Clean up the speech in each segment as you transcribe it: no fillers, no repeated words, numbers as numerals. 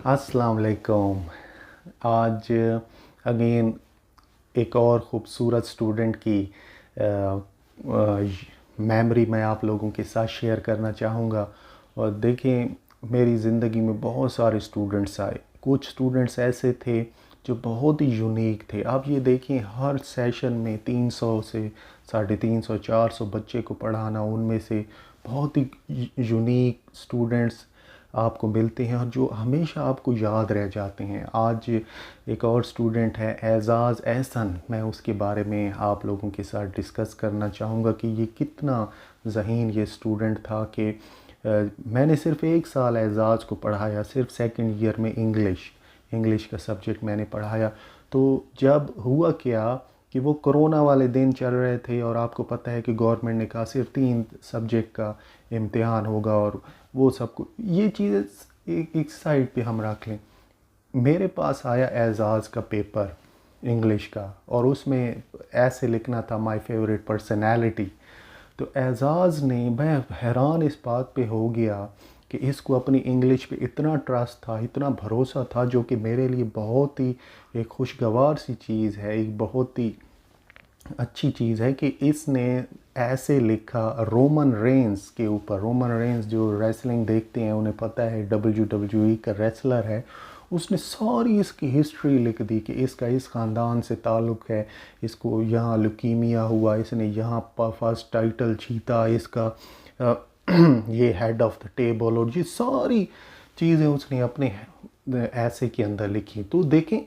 अस्सलाम वालेकुम। आज अगेन एक और ख़ूबसूरत स्टूडेंट की मेमोरी मैं आप लोगों के साथ शेयर करना चाहूँगा। और देखें, मेरी ज़िंदगी में बहुत सारे स्टूडेंट्स आए। कुछ स्टूडेंट्स ऐसे थे जो बहुत ही यूनिक थे। आप ये देखें, हर सेशन में 300 से 350 400 बच्चे को पढ़ाना, उनमें से बहुत ही यूनिक स्टूडेंट्स आपको मिलते हैं और जो हमेशा आपको याद रह जाते हैं। आज एक और स्टूडेंट है एजाज़ एहसन, मैं उसके बारे में आप लोगों के साथ डिस्कस करना चाहूँगा कि ये कितना ज़हीन ये स्टूडेंट था कि मैंने सिर्फ़ 1 साल एजाज़ को पढ़ाया, सिर्फ सेकंड ईयर में इंग्लिश का सब्जेक्ट मैंने पढ़ाया। तो जब हुआ क्या कि वो कोरोना वाले दिन चल रहे थे और आपको पता है कि गवर्नमेंट ने कहा सिर्फ 3 सब्जेक्ट का इम्तिहान होगा और वो सब कुछ, ये चीज़ एक साइड पे हम रख लें। मेरे पास आया एजाज़ का पेपर इंग्लिश का और उसमें ऐसे लिखना था माय फेवरेट पर्सनैलिटी। तो एजाज़ ने, मैं हैरान इस बात पे हो गया कि इसको अपनी इंग्लिश पे इतना ट्रस्ट था, इतना भरोसा था, जो कि मेरे लिए बहुत ही एक खुशगवार सी चीज़ है, एक बहुत ही अच्छी चीज़ है कि इसने ऐसे लिखा रोमन रेंस के ऊपर। रोमन रेंस जो रेसलिंग देखते हैं उन्हें पता है, WWE का रेसलर है। उसने सारी इसकी हिस्ट्री लिख दी कि इसका इस ख़ानदान से ताल्लुक़ है, इसको यहाँ ल्यूकीमिया हुआ, इसने यहाँ फर्स्ट टाइटल जीता, इसका ये हेड ऑफ़ द टेबल, और ये सारी चीज़ें उसने अपने ऐसे के अंदर लिखी। तो देखें,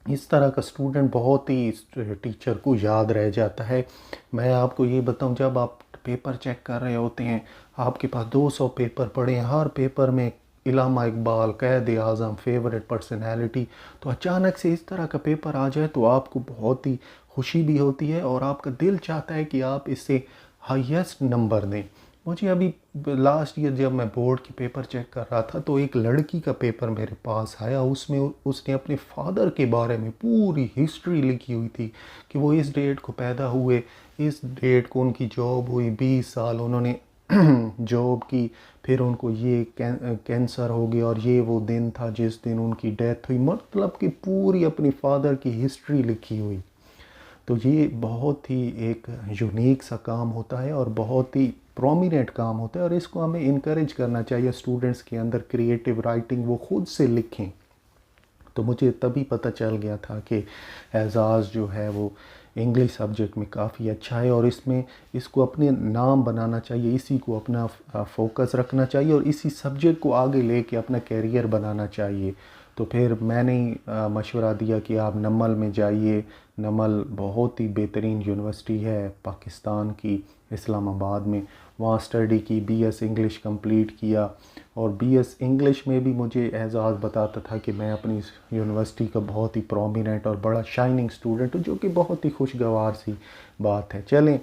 इस तरह का स्टूडेंट बहुत ही टीचर को याद रह जाता है। मैं आपको ये बताऊं, जब आप पेपर चेक कर रहे होते हैं, आपके पास 200 पेपर पड़े हैं, हर पेपर में इलामा इकबाल, कैद आज़म, फेवरेट पर्सनैलिटी, तो अचानक से इस तरह का पेपर आ जाए तो आपको बहुत ही खुशी भी होती है और आपका दिल चाहता है कि आप इससे हाईएस्ट नंबर दें। मुझे अभी लास्ट ईयर जब मैं बोर्ड के पेपर चेक कर रहा था तो एक लड़की का पेपर मेरे पास आया, उसमें उसने अपने फादर के बारे में पूरी हिस्ट्री लिखी हुई थी कि वो इस डेट को पैदा हुए, इस डेट को उनकी जॉब हुई, 20 साल उन्होंने जॉब की, फिर उनको ये कैंसर हो गया और ये वो दिन था जिस दिन उनकी डेथ हुई। मतलब कि पूरी अपनी फादर की हिस्ट्री लिखी हुई। तो ये बहुत ही एक यूनिक सा काम होता है और बहुत ही प्रोमिनेंट काम होता है और इसको हमें इनकरेज करना चाहिए स्टूडेंट्स के अंदर, क्रिएटिव राइटिंग वो खुद से लिखें। तो मुझे तभी पता चल गया था कि एजाज़ जो है वो इंग्लिश सब्जेक्ट में काफ़ी अच्छा है और इसको अपने नाम बनाना चाहिए, इसी को अपना फोकस रखना चाहिए और इसी सब्जेक्ट को आगे लेके अपना कैरियर बनाना चाहिए। तो फिर मैंने मशवरा दिया कि आप नमल में जाइए। नमल बहुत ही बेहतरीन यूनिवर्सिटी है पाकिस्तान की, इस्लामाबाद में। वहाँ स्टडी की, BS इंग्लिश कंप्लीट किया और BS इंग्लिश में भी मुझे एजाज़ बताता था कि मैं अपनी यूनिवर्सिटी का बहुत ही प्रोमिनेंट और बड़ा शाइनिंग स्टूडेंट हूँ, जो कि बहुत ही खुशगवार सी बात है। चलें,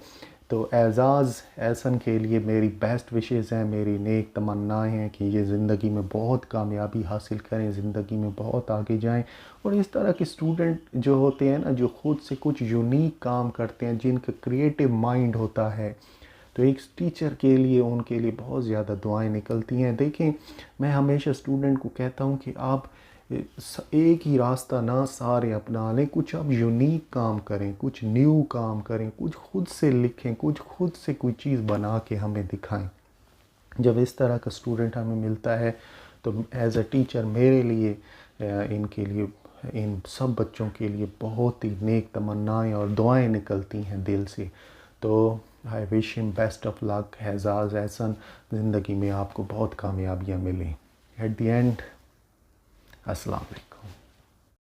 तो एजाज़ एहसन के लिए मेरी बेस्ट विशेज़ हैं, मेरी नेक तमन्नाएं हैं कि ये ज़िंदगी में बहुत कामयाबी हासिल करें, ज़िंदगी में बहुत आगे जाएं। और इस तरह के स्टूडेंट जो होते हैं ना, जो ख़ुद से कुछ यूनिक काम करते हैं, जिनका क्रिएटिव माइंड होता है, तो एक टीचर के लिए, उनके लिए बहुत ज़्यादा दुआएं निकलती हैं। देखें, मैं हमेशा स्टूडेंट को कहता हूँ कि आप एक ही रास्ता ना सारे अपना लें, कुछ आप यूनिक काम करें, कुछ न्यू काम करें, कुछ खुद से लिखें, कुछ खुद से कोई चीज़ बना के हमें दिखाएं। जब इस तरह का स्टूडेंट हमें मिलता है तो एज अ टीचर मेरे लिए इनके लिए, इन सब बच्चों के लिए बहुत ही नेक तमन्नाएं और दुआएं निकलती हैं दिल से। तो I wish him best of luck. Ejaz Ahsan, ज़िंदगी में आपको बहुत कामयाबियाँ मिलें। एट द एंड, अस्सलाम वालेकुम।